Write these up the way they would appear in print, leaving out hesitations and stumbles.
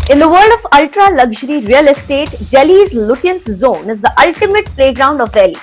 In the world of ultra-luxury real estate, Delhi's Lutyens zone is the ultimate playground of the elite.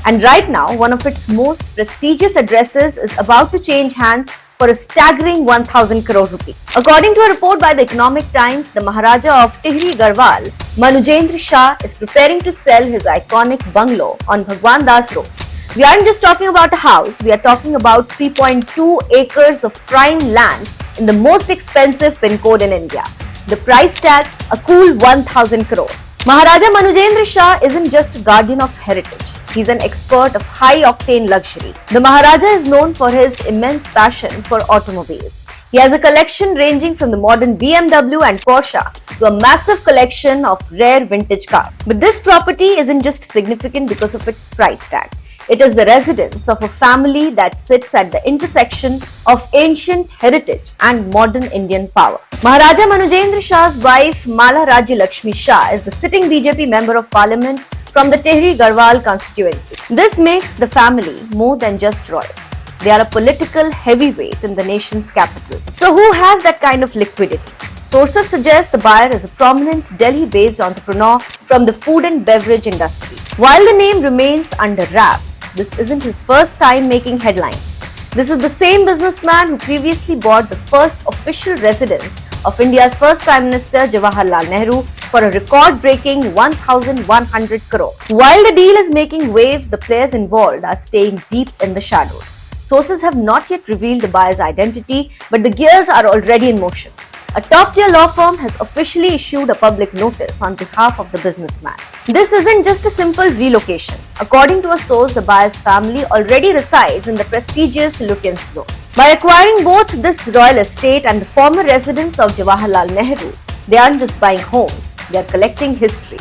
And right now, one of its most prestigious addresses is about to change hands for a staggering 1000 crore rupee. According to a report by the Economic Times, the Maharaja of Tehri Garhwal, Manujendra Shah, is preparing to sell his iconic bungalow on Bhagwan Das Road. We aren't just talking about a house, we are talking about 3.2 acres of prime land in the most expensive pin code in India. The price tag, a cool 1000 crore. Maharaja Manujendra Shah isn't just a guardian of heritage. He's an expert of high-octane luxury. The Maharaja is known for his immense passion for automobiles. He has a collection ranging from the modern BMW and Porsche to a massive collection of rare vintage cars. But this property isn't just significant because of its price tag. It is the residence of a family that sits at the intersection of ancient heritage and modern Indian power. Maharaja Manujendra Shah's wife Mala Rajya Lakshmi Shah is the sitting BJP member of parliament from the Tehri Garhwal constituency. This makes the family more than just royals. They are a political heavyweight in the nation's capital. So who has that kind of liquidity? Sources suggest the buyer is a prominent Delhi-based entrepreneur from the food and beverage industry. While the name remains under wraps, this isn't his first time making headlines. This is the same businessman who previously bought the first official residence of India's first Prime Minister Jawaharlal Nehru for a record-breaking 1,100 crore. While the deal is making waves, the players involved are staying deep in the shadows. Sources have not yet revealed the buyer's identity, but the gears are already in motion. A top-tier law firm has officially issued a public notice on behalf of the businessman. This isn't just a simple relocation. According to a source, the buyer's family already resides in the prestigious Lutyens zone. By acquiring both this royal estate and the former residence of Jawaharlal Nehru, they aren't just buying homes, they are collecting history.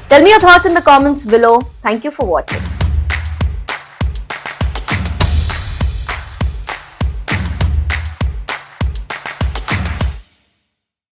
Tell me your thoughts in the comments below. Thank you for watching.